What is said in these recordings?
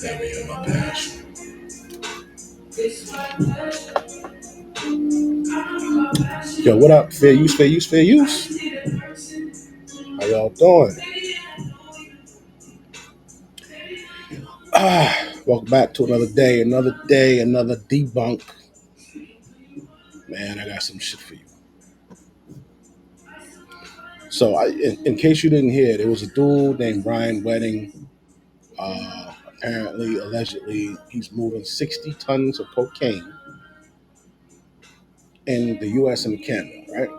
Heavy in my passion. Yo, what up? Fair use, fair use, fair use. How y'all doing? Welcome back to another debunk. Man, I got some shit for you. So, in case you didn't hear, there was a dude named Ryan Wedding. Apparently, allegedly, he's moving 60 tons of cocaine in the U.S. and Canada, right?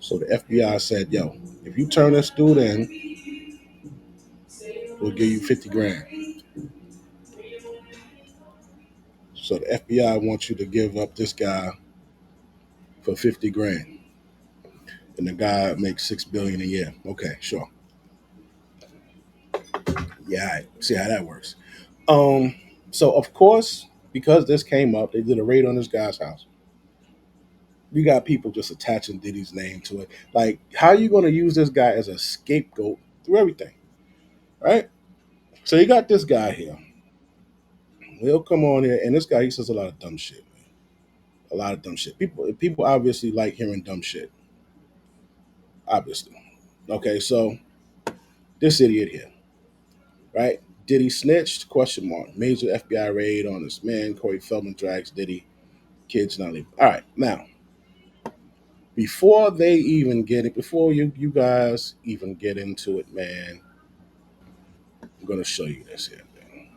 So the FBI said, "Yo, if you turn this dude in, we'll give you 50 grand." So the FBI wants you to give up this guy for 50 grand, and the guy makes 6 billion a year. Okay, sure. Yeah, I see how that works. Um, so of course, because this came up, they did a raid on this guy's house. You got people just attaching Diddy's name to it. Like, how are you going to use this guy as a scapegoat through everything, right? So you got this guy here. He'll come on here, and this guy he says a lot of dumb shit, man. A lot of dumb shit. People obviously like hearing dumb shit. Obviously, okay. So this idiot here, right? Diddy snitched? Question mark. Major FBI raid on this man. Corey Feldman drags Diddy. Kids not leaving. All right, now before you guys even get into it, man, I'm gonna show you this here. Man.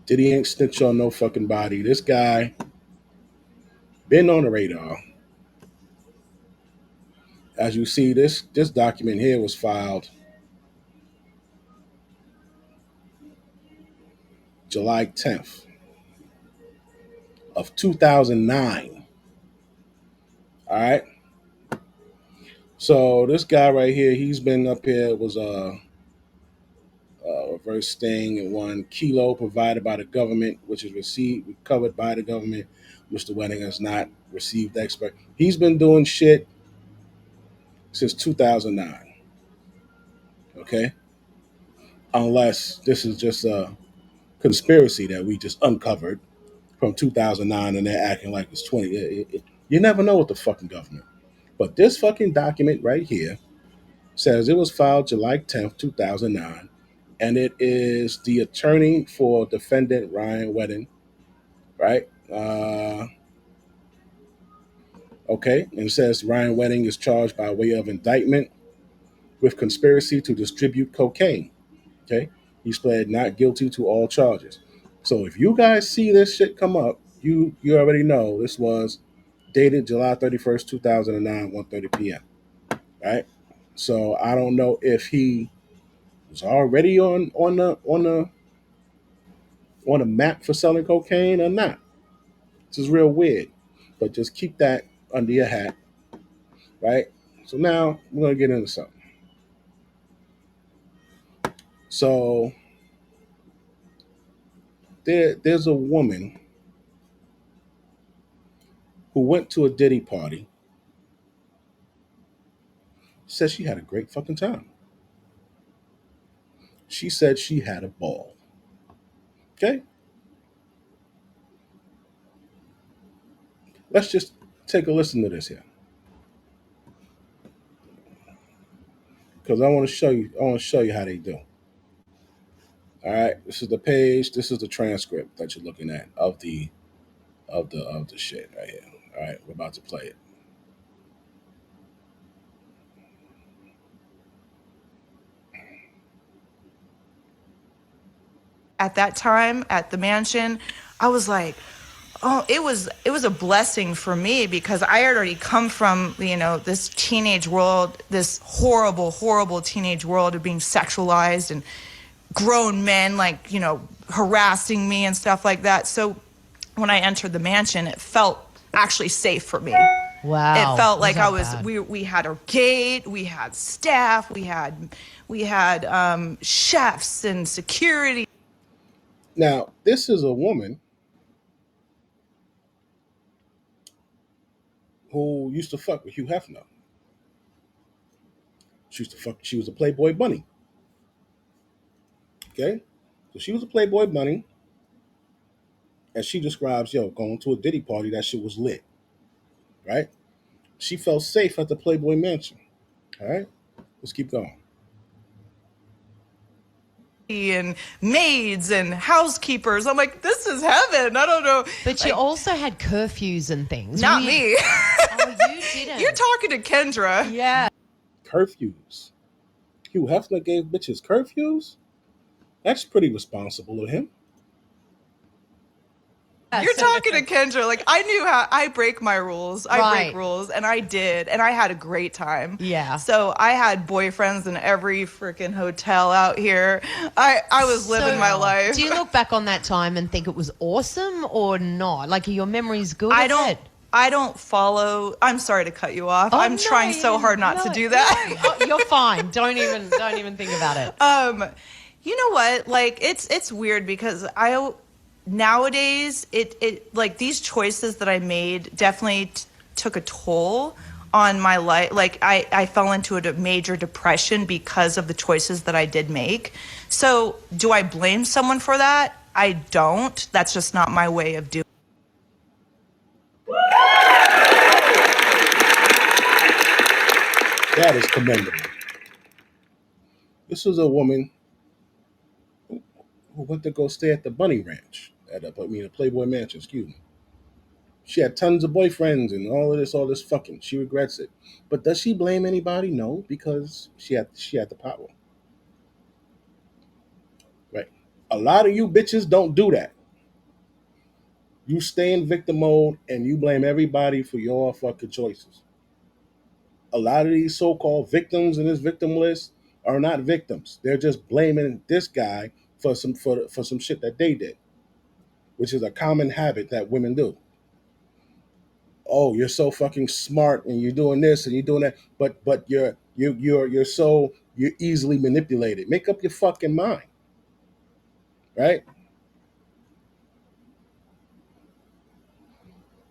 Diddy ain't snitch on no fucking body. This guy been on the radar. As you see, this document here was filed July 10th of 2009. All right. So this guy right here, he's been up here. Was reverse sting and 1 kilo provided by the government, which is recovered by the government. Mr. Wedding has not received expert. He's been doing shit since 2009. Okay, unless this is just a conspiracy that we just uncovered from 2009, and they're acting like it's 20. You never know with the fucking government. But this fucking document right here says it was filed July 10th, 2009, and it is the attorney for defendant Ryan Wedding, right? Okay, and it says Ryan Wedding is charged by way of indictment with conspiracy to distribute cocaine. Okay, he's pled not guilty to all charges. So if you guys see this shit come up, you already know this was dated July 31st, 2009, 1:30 p.m. Right? So I don't know if he was already on the map for selling cocaine or not. This is real weird. But just keep that under your hat, right? So now we're gonna get into something. So there's a woman who went to a Diddy party, said she had a great fucking time. She said she had a ball. Okay? Let's just take a listen to this here. Because I want to show you how they do. All right. This is the page. This is the transcript that you're looking at of the shit right here. All right, we're about to play it. At that time at the mansion, I was like, oh, it was a blessing for me because I had already come from, this teenage world, this horrible teenage world of being sexualized and grown men like, harassing me and stuff like that. So when I entered the mansion, it felt actually safe for me. Wow. It felt Was like that bad? we had a gate, we had staff, we had chefs and security. Now, this is a woman who used to fuck with Hugh Hefner. She used to fuck. She was a Playboy bunny. Okay, so she was a Playboy bunny, and she describes, yo, going to a Diddy party. That shit was lit, right? She felt safe at the Playboy Mansion. All right, let's keep going. and maids and housekeepers. I'm like, this is heaven. I don't know. But you also had curfews and things. Not me. Oh, you didn't. You're talking to Kendra. Yeah. Curfews. Hugh Hefner gave bitches curfews. That's pretty responsible of him. You're talking to Kendra. Like, I knew how I break my rules. I Right. break rules, and I did, and I had a great time. Yeah. So I had boyfriends in every freaking hotel out here. I was living my life. Do you look back on that time and think it was awesome or not? Like, are your memories good? I don't follow. I'm sorry to cut you off. I'm trying so hard not to do that. Oh, you're fine. Don't even think about it. You know what? Like, it's weird because nowadays it like these choices that I made definitely took a toll on my life. Like, I fell into a major depression because of the choices that I did make. So do I blame someone for that? I don't. That's just not my way of doing. That is commendable. This was a woman who went to go stay at the Bunny Ranch, a Playboy Mansion. Excuse me. She had tons of boyfriends and all this fucking. She regrets it. But does she blame anybody? No, because she had the power. Right. A lot of you bitches don't do that. You stay in victim mode and you blame everybody for your fucking choices. A lot of these so-called victims in this victim list are not victims. They're just blaming this guy for some shit that they did, which is a common habit that women do. Oh, you're so fucking smart and you're doing this and you're doing that, but you're easily manipulated. Make up your fucking mind, right?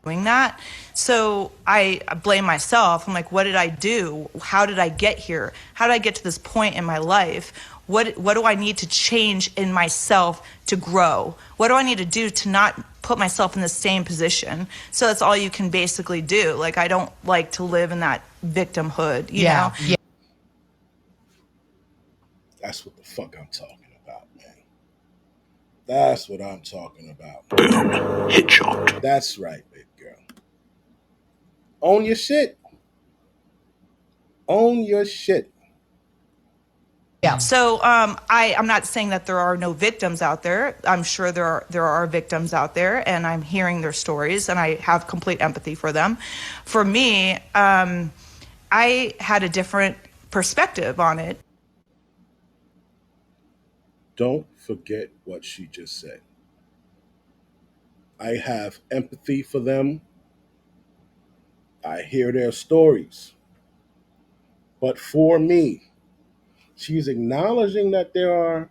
Doing that. So I blame myself. I'm like, what did I do? How did I get here? How did I get to this point in my life? What do I need to change in myself to grow? What do I need to do to not put myself in the same position? So that's all you can basically do. Like, I don't like to live in that victimhood, you know? Yeah. That's what the fuck I'm talking about, man. That's what I'm talking about. Boom. Hit shot. That's right, big girl. Own your shit. Own your shit. Yeah. So I'm not saying that there are no victims out there. I'm sure there are victims out there, and I'm hearing their stories, and I have complete empathy for them. For me, I had a different perspective on it. Don't forget what she just said. I have empathy for them. I hear their stories. But for me, she's acknowledging that there are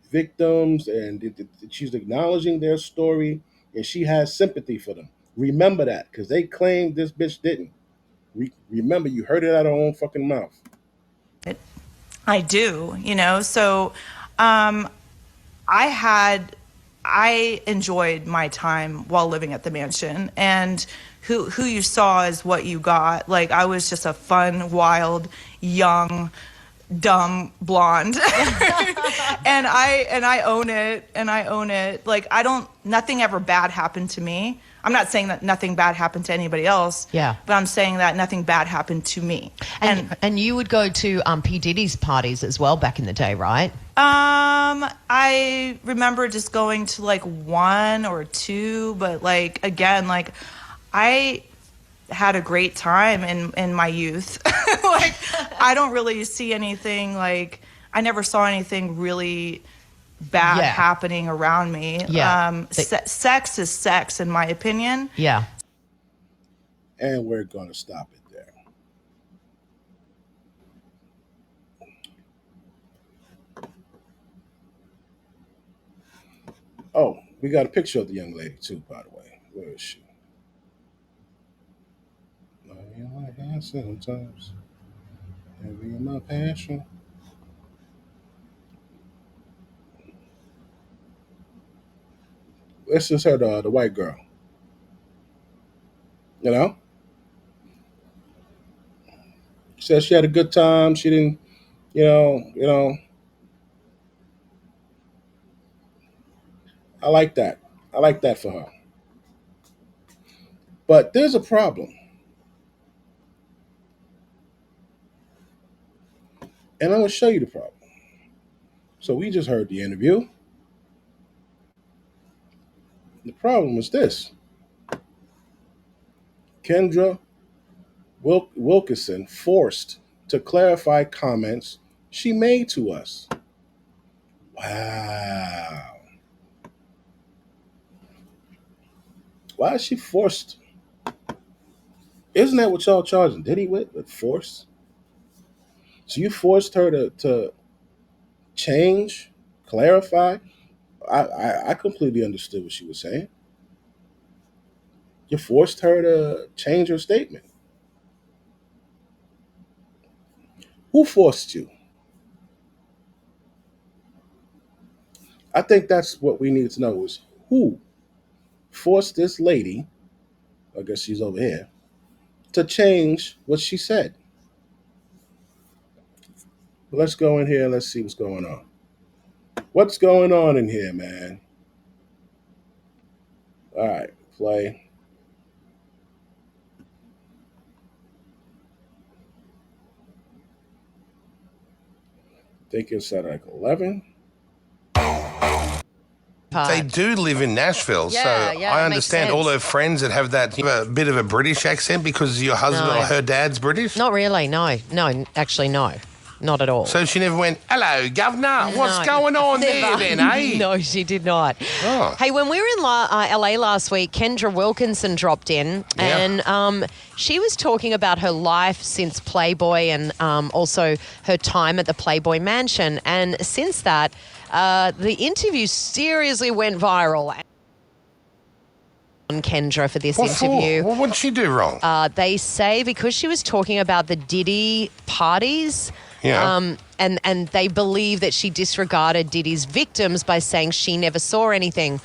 victims and she's acknowledging their story and she has sympathy for them. Remember that because they claimed this bitch didn't. Remember, you heard it out of her own fucking mouth. I do, you know. So um, I enjoyed my time while living at the mansion, and who you saw is what you got. Like, I was just a fun, wild, young, dumb blonde. and I own it, and I own it. Like, nothing ever bad happened to me. I'm not saying that nothing bad happened to anybody else. Yeah. But I'm saying that nothing bad happened to me. And you would go to P. Diddy's parties as well back in the day, right? I remember just going to like one or two, but like, again, like, I had a great time in my youth. Like, I don't really see anything, like, I never saw anything really bad happening around me. Yeah. Sex is sex, in my opinion. Yeah. And we're going to stop it there. Oh, we got a picture of the young lady too, by the way. Where is she? Sometimes. Heavy in my passion. This is her, the white girl. You know, she said she had a good time. She didn't, you know. I like that. I like that for her. But there's a problem, and I'm gonna show you the problem. So we just heard the interview. The problem is this: Kendra Wilkinson forced to clarify comments she made to us. Wow. Why is she forced? Isn't that what y'all charging Diddy with force? So you forced her to change, clarify. I completely understood what she was saying. You forced her to change her statement. Who forced you? I think that's what we need to know is who forced this lady, I guess she's over here, to change what she said. Let's go in here and let's see what's going on. What's going on in here, man? All right, play. I think it's at like 11. They do live in Nashville, Yeah, so yeah, I it makes understand all sense. her friends that have that a bit of a British accent because your husband No. or her dad's British. Not really, no. No, actually, no. Not at all. So she never went, "Hello, governor. What's No. going on Never. there, then, eh?" No, she did not. Oh. Hey, when we were in LA last week, Kendra Wilkinson dropped in, Yeah. and she was talking about her life since Playboy and also her time at the Playboy Mansion. And since that, the interview seriously went viral. On Kendra for this What interview. for? What did she do wrong? They say because she was talking about the Diddy parties. Yeah. And they believe that she disregarded Diddy's victims by saying she never saw anything.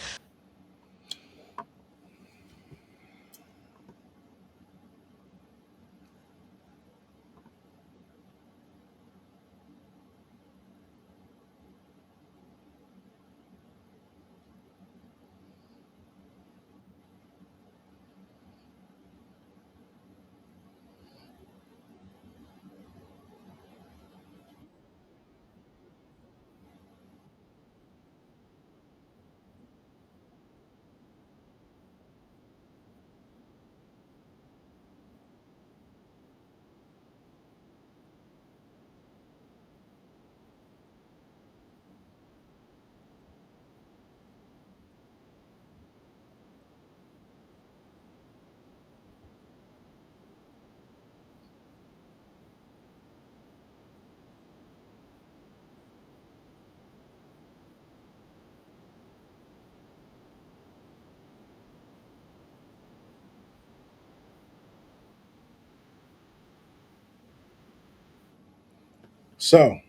So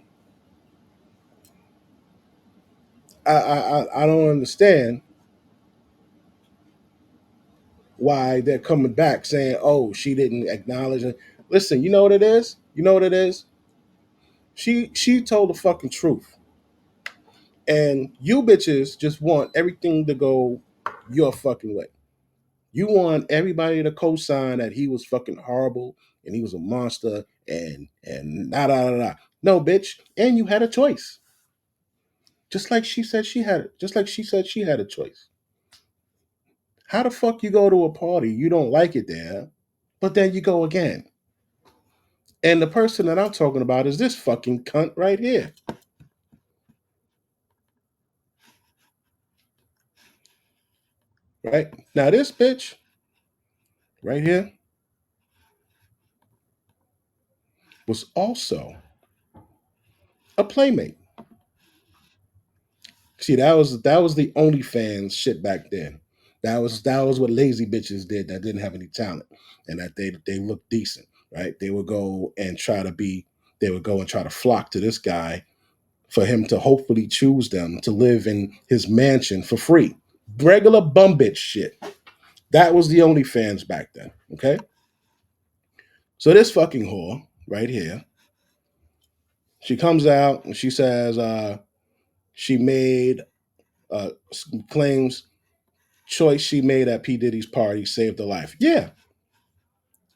I don't understand why they're coming back saying, "Oh, she didn't acknowledge it." Listen, you know what it is? You know what it is? She told the fucking truth, and you bitches just want everything to go your fucking way. You want everybody to co-sign that he was fucking horrible and he was a monster and da da da da. No, bitch, and you had a choice. Just like she said she had it. Just like she said she had a choice. How the fuck you go to a party you don't like it there, but then you go again? And the person that I'm talking about is this fucking cunt right here. Right? Now this bitch right here was also a playmate. See, that was the OnlyFans shit back then. That was what lazy bitches did that didn't have any talent and that they looked decent, right? They would go and try to be they would go and try to flock to this guy for him to hopefully choose them to live in his mansion for free. Regular bum bitch shit. That was the only fans back then. Okay. So this fucking whore right here, she comes out and she says she made uh, claims choice she made at P. Diddy's party saved her life. Yeah,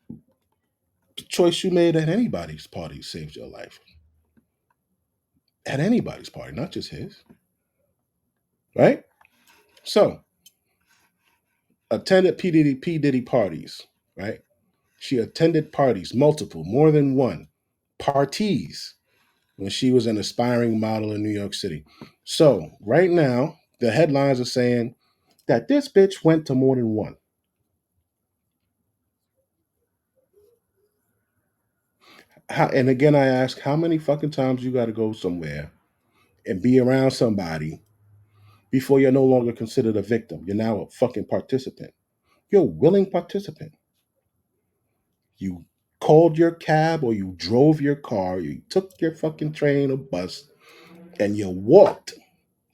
the choice you made at anybody's party saved your life. At anybody's party, not just his. Right? So, attended P. Diddy parties, right? She attended parties, multiple, more than one, parties, when she was an aspiring model in New York City. So, right now, the headlines are saying that this bitch went to more than one. And again, I ask, how many fucking times you got to go somewhere and be around somebody before you're no longer considered a victim? You're now a fucking participant. You're a willing participant. You called your cab or you drove your car, you took your fucking train or bus, and you walked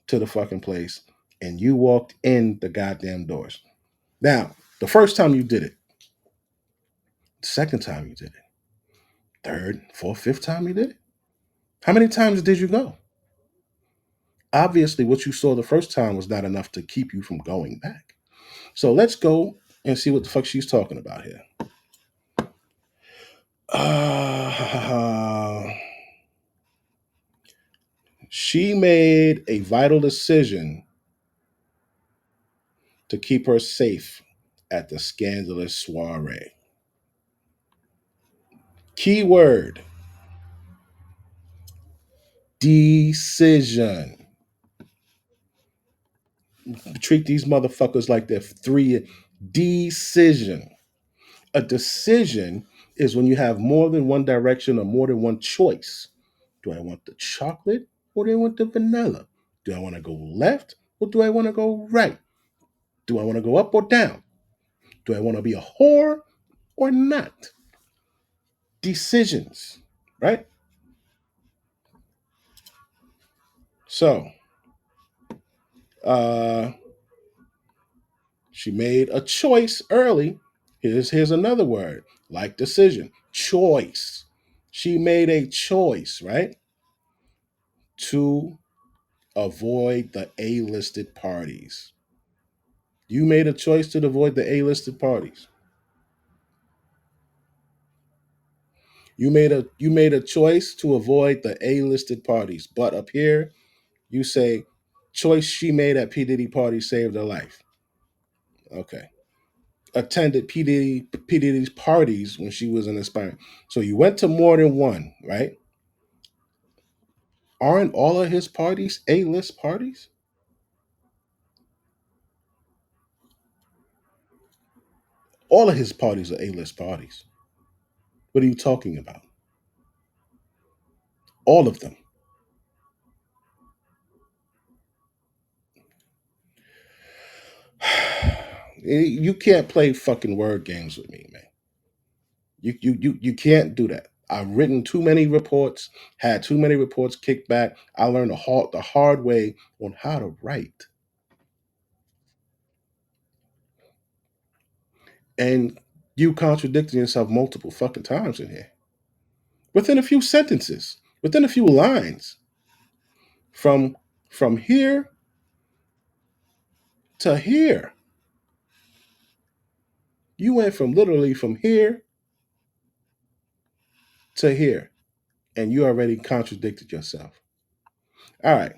to the fucking place and you walked in the goddamn doors. Now, the first time you did it, the second time you did it, third, fourth, fifth time you did it. How many times did you go? Obviously, what you saw the first time was not enough to keep you from going back. So let's go and see what the fuck she's talking about here. Uh, she made a vital decision to keep her safe at the scandalous soiree. Keyword: decision. Treat these motherfuckers like they're three. Decision. A decision is when you have more than one direction or more than one choice. Do I want the chocolate or do I want the vanilla? Do I want to go left or do I want to go right? Do I want to go up or down? Do I want to be a whore or not? Decisions, right? So, uh, she made a choice early. Here's another word like decision. Choice. She made a choice, right? To avoid the A-listed parties. You made a choice to avoid the A-listed parties. You made a choice to avoid the A-listed parties. But up here, you say choice she made at P. Diddy party saved her life. Okay. Attended P. Diddy's parties when she was an aspiring. So you went to more than one, right? Aren't all of his parties A-list parties? All of his parties are A-list parties. What are you talking about? All of them. You can't play fucking word games with me, man. You can't do that. I've written too many reports, had too many reports kicked back. I learned the hard way on how to write. And you contradicting yourself multiple fucking times in here. Within a few sentences, within a few lines. From from here to here. You went from literally from here to here. And you already contradicted yourself. All right.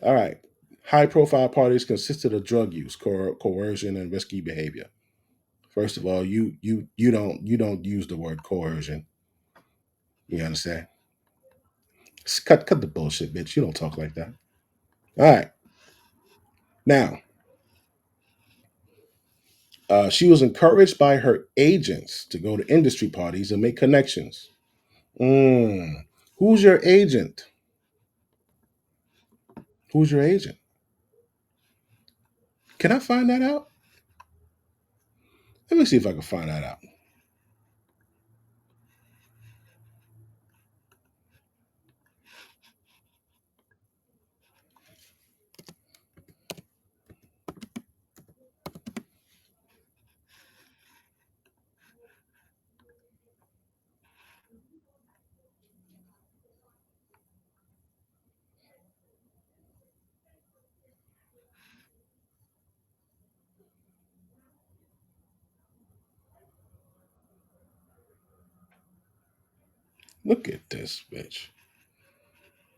All right. High profile parties consisted of drug use, coercion, and risky behavior. First of all, you don't use the word coercion. You understand? Cut the bullshit, bitch. You don't talk like that. All right. Now, she was encouraged by her agents to go to industry parties and make connections. Mm. Who's your agent? Who's your agent? Can I find that out? Let me see if I can find that out. Look at this bitch.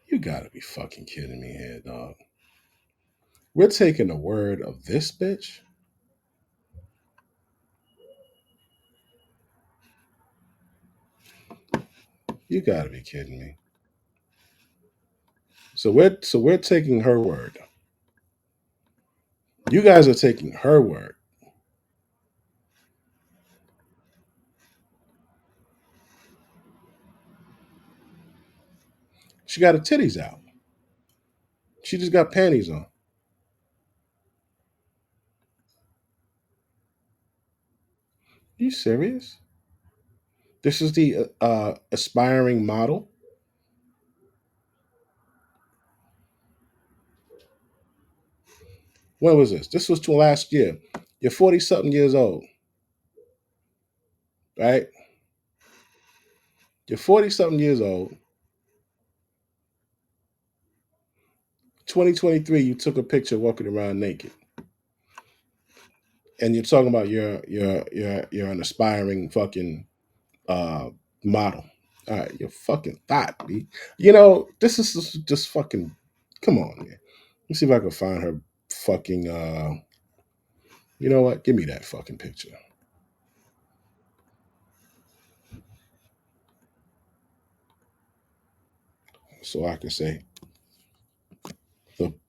You gotta be fucking kidding me here, dog. We're taking the word of this bitch? You gotta be kidding me. So we're taking her word. You guys are taking her word. She got her titties out. She just got panties on. You serious? This is the aspiring model. When was this? This was to last year. You're 40 something years old, right? You're 40 something years old. 2023, you took a picture walking around naked, and you're talking about you're an aspiring fucking uh, model. All right, you're fucking thought, B. You know this is just fucking. Come on, man. Let's see if I can find her fucking. You know what? Give me that fucking picture so I can say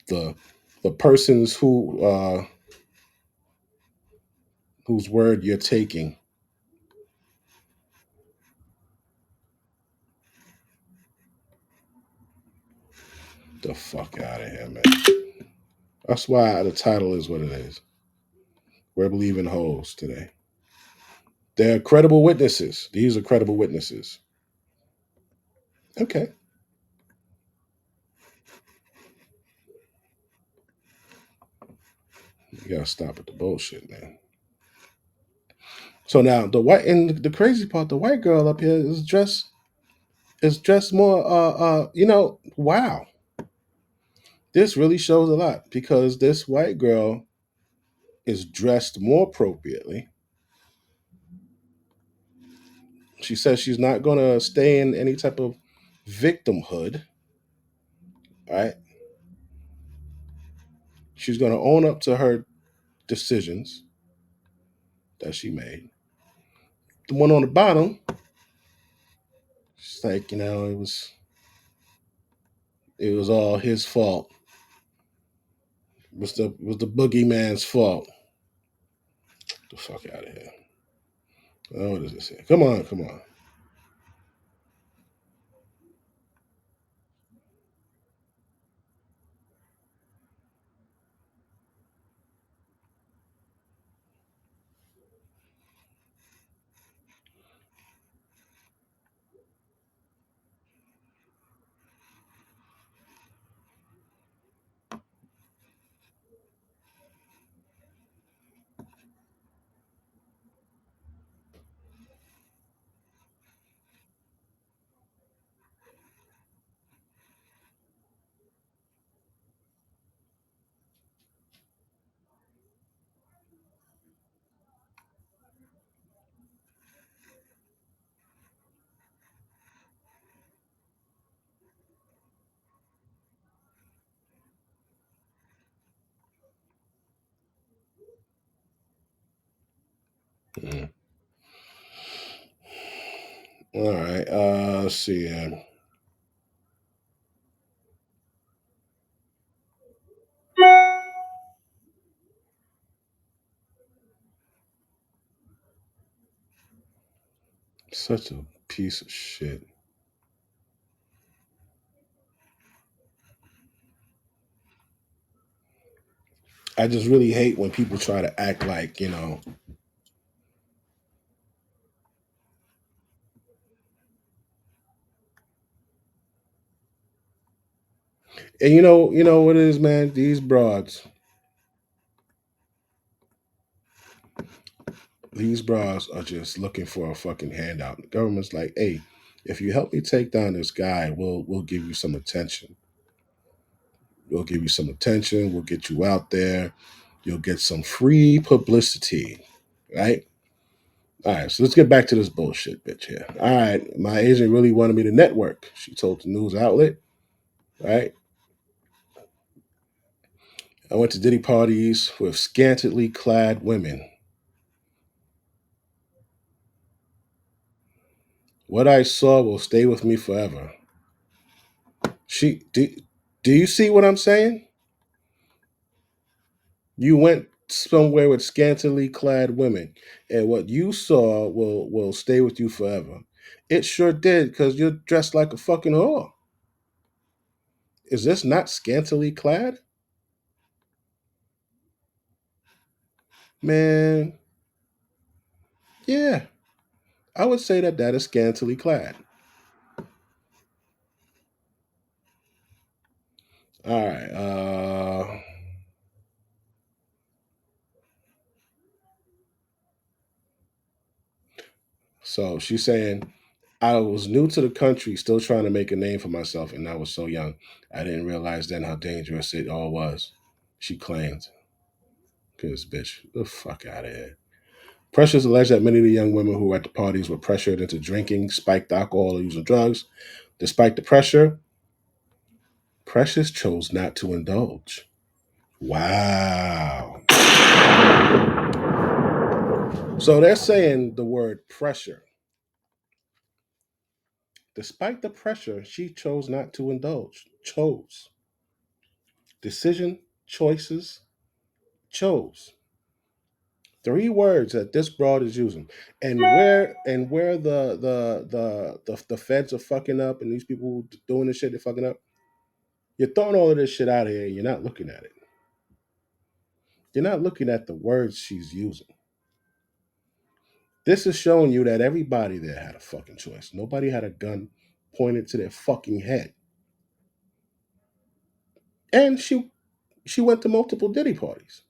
the the persons whose word you're taking. The fuck out of here, man. That's why the title is what it is. We're believing hoes today. They're credible witnesses. These are credible witnesses. Okay. You gotta stop with the bullshit, man. So now the crazy part, the white girl up here is dressed more wow. This really shows a lot because this white girl is dressed more appropriately. She says she's not gonna stay in any type of victimhood, right? She's gonna own up to her decisions that she made. The one on the bottom, she's like, it was all his fault. It was the boogeyman's fault. Get the fuck out of here. Oh, what does it say? Come on, come on. Mm. All right. Let's see. Such a piece of shit. I just really hate when people try to act like and you know what it is, man. These bras are just looking for a fucking handout. The government's like, hey, if you help me take down this guy, we'll give you some attention. We'll give you some attention. We'll get you out there. You'll get some free publicity, right? All right, so let's get back to this bullshit bitch here. All right, my agent really wanted me to network. She told the news outlet, right? I went to Diddy parties with scantily clad women. What I saw will stay with me forever. She do you see what I'm saying? You went somewhere with scantily clad women, and what you saw will stay with you forever. It sure did, because you're dressed like a fucking whore. Is this not scantily clad? Man, yeah, I would say that that is scantily clad. All right. So she's saying, I was new to the country, still trying to make a name for myself, and I was so young. I didn't realize then how dangerous it all was. She claimed. Cause bitch, the fuck out of here. Precious alleged that many of the young women who were at the parties were pressured into drinking, spiked alcohol, or using drugs. Despite the pressure, Precious chose not to indulge. Wow. So they're saying the word pressure. Despite the pressure, she chose not to indulge. Chose. Decision, choices, chose. Three words that this broad is using. And where the feds are fucking up and these people doing this shit, they're fucking up. You're throwing all of this shit out here and you're not looking at it. You're not looking at the words she's using. This is showing you that everybody there had a fucking choice. Nobody had a gun pointed to their fucking head. And she went to multiple Diddy parties.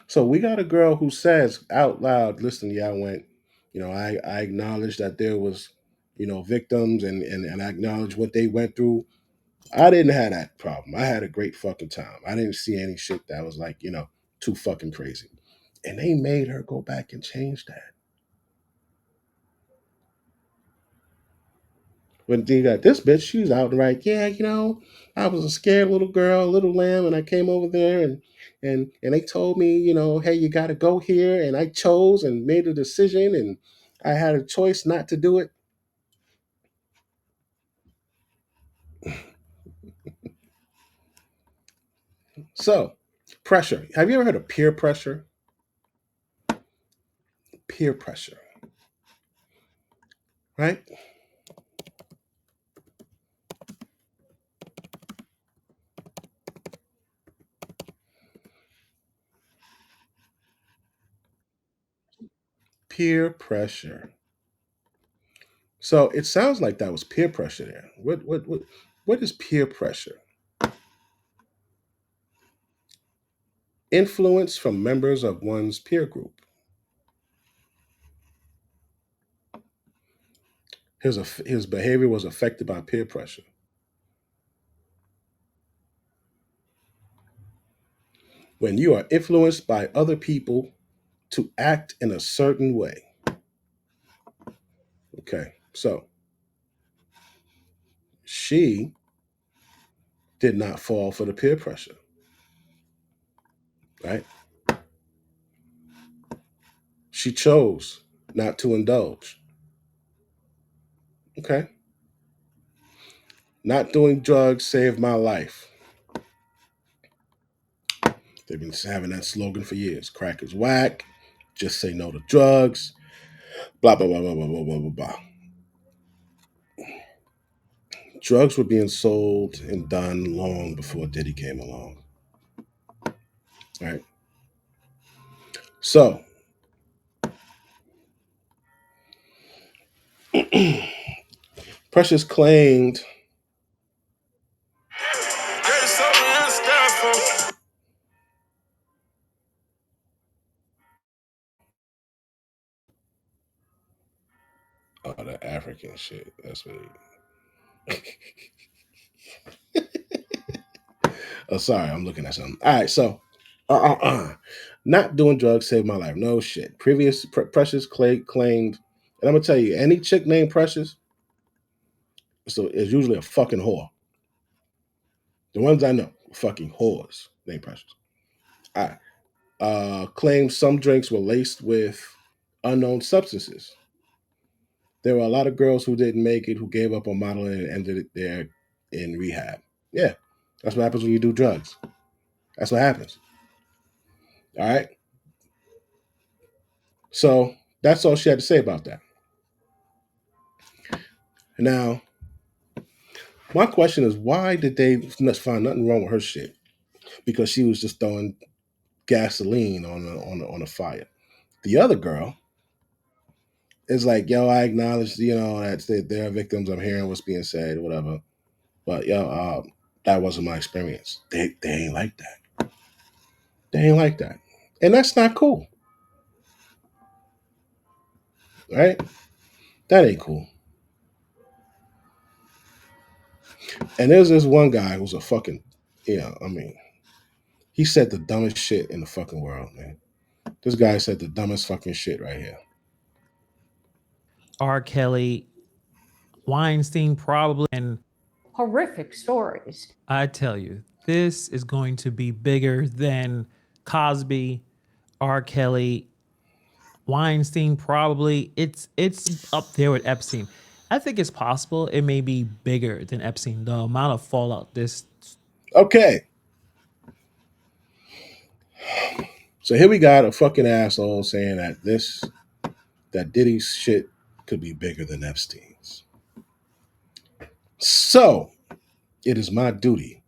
So we got a girl who says out loud, listen, yeah, I went, I acknowledge that there was, victims and I acknowledge what they went through. I didn't have that problem. I had a great fucking time. I didn't see any shit that was like, too fucking crazy. And they made her go back and change that. When you got this bitch, she's out and right, yeah, I was a scared little girl, little lamb, and I came over there and they told me, hey, you gotta go here, and I chose and made a decision and I had a choice not to do it. So, pressure. Have you ever heard of peer pressure? Peer pressure, right? Peer pressure. So it sounds like that was peer pressure there. What is peer pressure? Influence from members of one's peer group. His behavior was affected by peer pressure. When you are influenced by other people to act in a certain way. Okay, so she did not fall for the peer pressure, right? She chose not to indulge. Okay, not doing drugs saved my life. They've been having that slogan for years. Crack is whack. Just say no to drugs. Blah blah blah blah blah blah blah blah blah. Drugs were being sold and done long before Diddy came along. Right. So Precious claimed the African shit. That's what oh, sorry, I'm looking at something. All right, so uh, uh, uh. Not doing drugs saved my life. No shit. Precious Clay claimed, and I'm gonna tell you, any chick named Precious, so is usually a fucking whore. The ones I know, fucking whores named Precious. I claimed some drinks were laced with unknown substances. There were a lot of girls who didn't make it, who gave up on modeling and ended it there in rehab. Yeah, that's what happens when you do drugs. That's what happens. All right. So that's all she had to say about that. Now, my question is, why did they find nothing wrong with her shit? Because she was just throwing gasoline on a fire. The other girl is like, yo, I acknowledge, that they're victims. I'm hearing what's being said, whatever. But yo, that wasn't my experience. They ain't like that. They ain't like that, and that's not cool, right? That ain't cool. And there's this one guy who's a fucking, I mean, he said the dumbest shit in the fucking world, man. This guy said the dumbest fucking shit right here. R. Kelly, Weinstein, probably. And horrific stories. I tell you, this is going to be bigger than Cosby, R. Kelly, Weinstein, probably. It's up there with Epstein. I think it's possible it may be bigger than Epstein. The amount of fallout this. Okay. So here we got a fucking asshole saying that Diddy's shit could be bigger than Epstein's. So it is my duty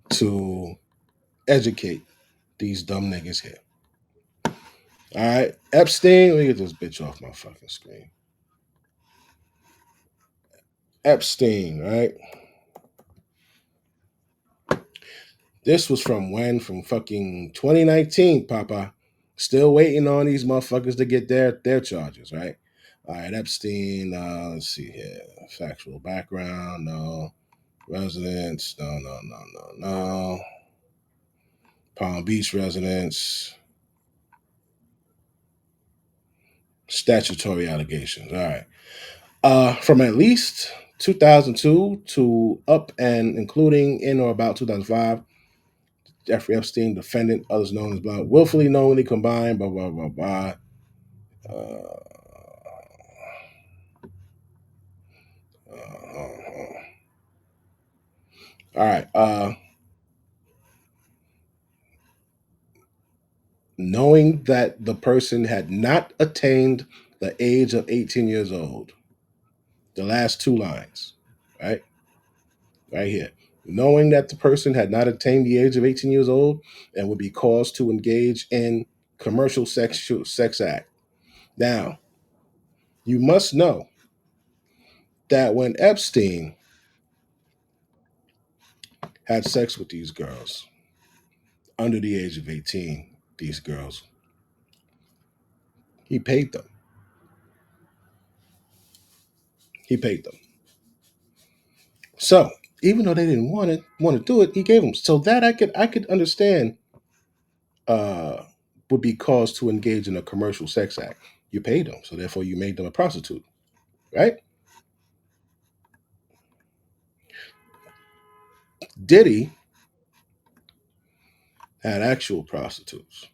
to educate these dumb niggas here. All right, Epstein. Let me get this bitch off my fucking screen. Epstein, right? This was from when? From fucking 2019, Papa. Still waiting on these motherfuckers to get their charges, right? All right, Epstein. Let's see here. Factual background, no. Residence, no. Palm Beach residence. Statutory allegations. All right. From at least 2002 to up and including in or about 2005, Jeffrey Epstein, defendant, others known as blah, willfully, knowingly combined, blah, blah, blah, blah. Uh, all right. Knowing that the person had not attained the age of 18 years old. The last two lines, right? Right here. Knowing that the person had not attained the age of 18 years old and would be caused to engage in commercial sex act. Now, you must know that when Epstein had sex with these girls under the age of 18, these girls, he paid them. He paid them. So even though they didn't want to do it, he gave them. So that I could understand uh, would be caused to engage in a commercial sex act. You paid them, so therefore you made them a prostitute, right? Diddy had actual prostitutes.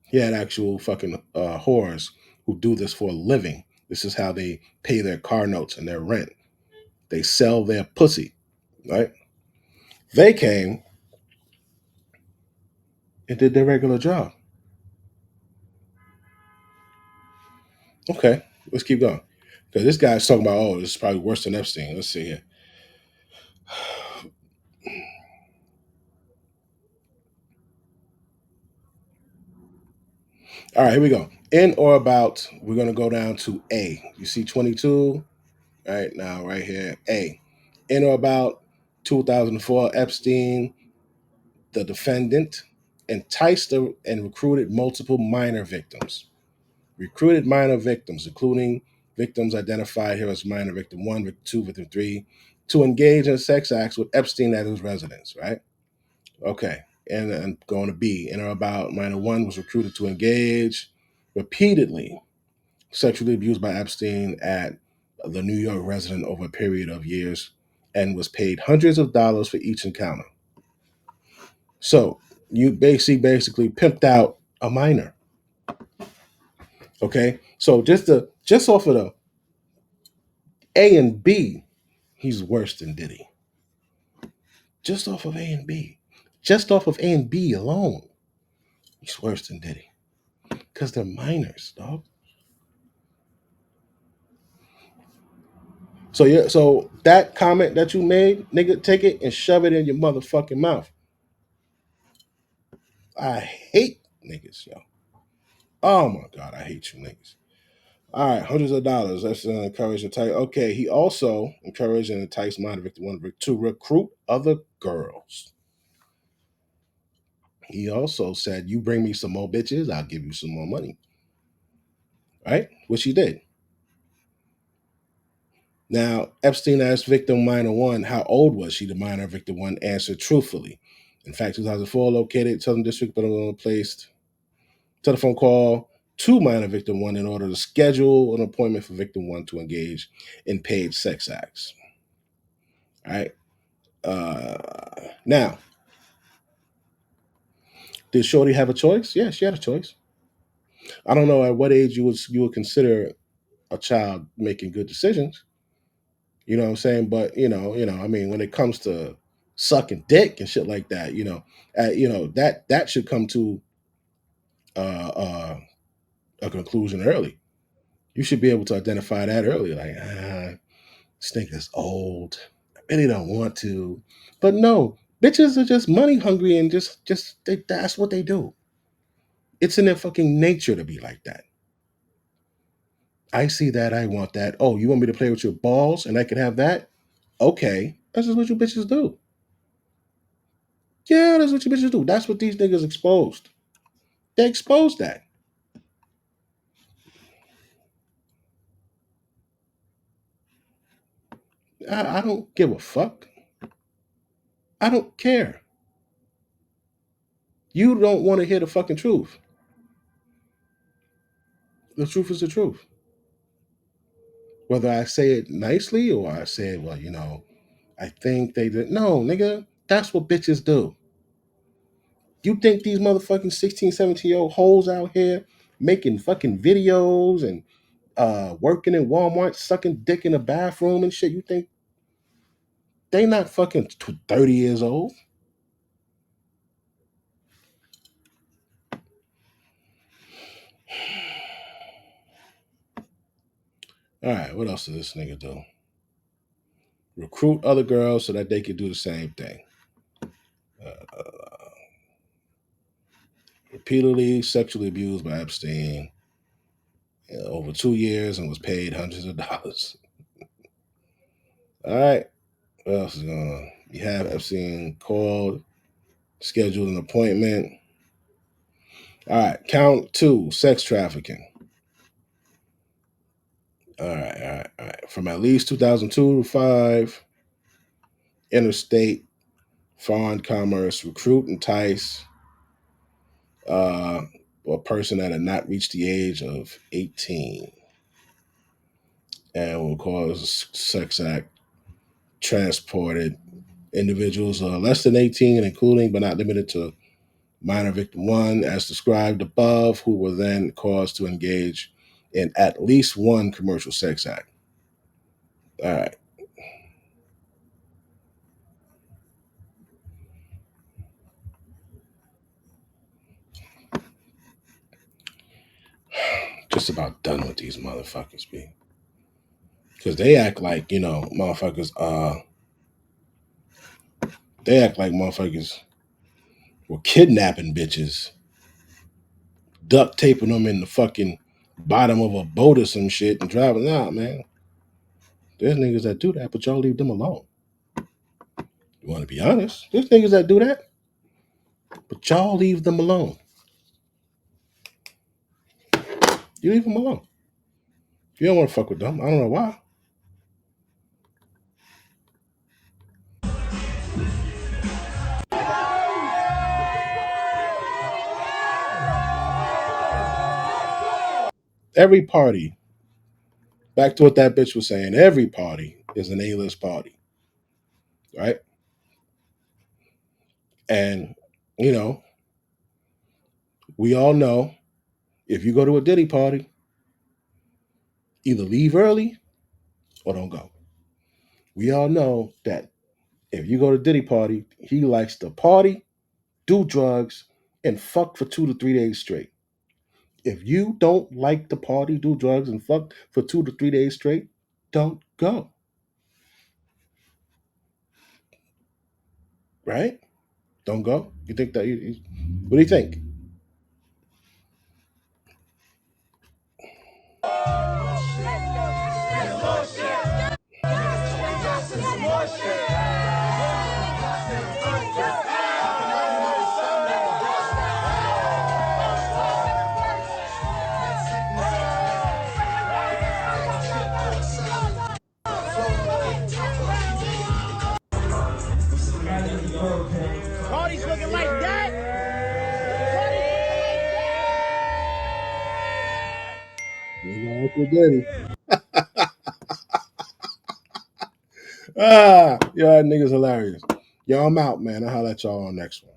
He had actual fucking whores who do this for a living. This is how they pay their car notes and their rent. They sell their pussy, right? They came and did their regular job. Okay, let's keep going. Because this guy's talking about, oh, this is probably worse than Epstein. Let's see here. All right, here we go. In or about, we're going to go down to A. You see 22? Right now, right here, A. In or about 2004, Epstein, the defendant, enticed and recruited multiple minor victims. Recruited minor victims, including victims identified here as minor victim 1, victim 2, victim 3, to engage in sex acts with Epstein at his residence, right? Okay. and going to B. In or about minor one was recruited to engage repeatedly sexually abused by Epstein at the New York resident over a period of years and was paid hundreds of dollars for each encounter. So you basically pimped out a minor. Okay, so just off of the A and B, he's worse than Diddy. Just off of A and B, just off of A and B alone, he's worse than Diddy because they're minors, dog. So yeah, so that comment that you made, nigga, take it and shove it in your motherfucking mouth. I hate niggas, yo. Oh my god, I hate you niggas. All right, hundreds of dollars. That's encourage and entice. Okay, he also encouraged and enticed minor victim one to recruit other girls. He also said, "You bring me some more bitches, I'll give you some more money." Right, which he did. Now, Epstein asked victim minor one, how old was she? The minor victim one answered truthfully. In fact, 2004, located Southern District, but placed telephone call to minor victim one in order to schedule an appointment for victim one to engage in paid sex acts. All right. Now, did Shorty have a choice? Yeah, she had a choice. I don't know at what age you would consider a child making good decisions. You know what I'm saying? But I mean, when it comes to sucking dick and shit like that, that should come to a conclusion early. You should be able to identify that early. Like, this nigga's old. I really don't want to. But no, bitches are just money hungry and that's what they do. It's in their fucking nature to be like that. I see that. I want that. Oh, you want me to play with your balls and I can have that? Okay. That's just what you bitches do. Yeah, that's what you bitches do. That's what these niggas exposed. They exposed that. I don't give a fuck. I don't care. You don't want to hear the fucking truth. The truth is the truth. Whether I say it nicely or I say it, well, I think they did. No, nigga, that's what bitches do. You think these motherfucking 16, 17-year-old hoes out here making fucking videos and working in Walmart, sucking dick in a bathroom and shit, you think they not fucking 30 years old? All right, what else does this nigga do? Recruit other girls so that they could do the same thing. Repeatedly sexually abused by Epstein over 2 years and was paid hundreds of dollars. All right, what else is going on? You have Epstein called, scheduled an appointment. All right, count 2, sex trafficking. All right. From at least 2002 to 5, interstate foreign commerce, recruit, entice a person that had not reached the age of 18 and will cause sex act, transported individuals less than 18, including but not limited to minor victim one, as described above, who were then caused to engage in at least one commercial sex act. All right. Just about done with these motherfuckers, B. Because they act like, motherfuckers, they act like motherfuckers were kidnapping bitches, duct taping them in the fucking bottom of a boat or some shit and driving out, man. There's niggas that do that, but y'all leave them alone. You want to be honest? There's niggas that do that, but y'all leave them alone. You leave them alone. You don't want to fuck with them. I don't know why. Every party, back to what that bitch was saying, every party is an A-list party, right? And, you know, we all know if you go to a Diddy party, either leave early or don't go. We all know that if you go to Diddy party, he likes to party, do drugs, and fuck for 2 to 3 days straight. If you don't like to party, do drugs, and fuck for 2 to 3 days straight, don't go. Right? Don't go. You think that? What do you think? Party's looking like that. Uncle Diddy. Ah, y'all niggas hilarious. Yo, I'm out, man. I'll holler at y'all on next one.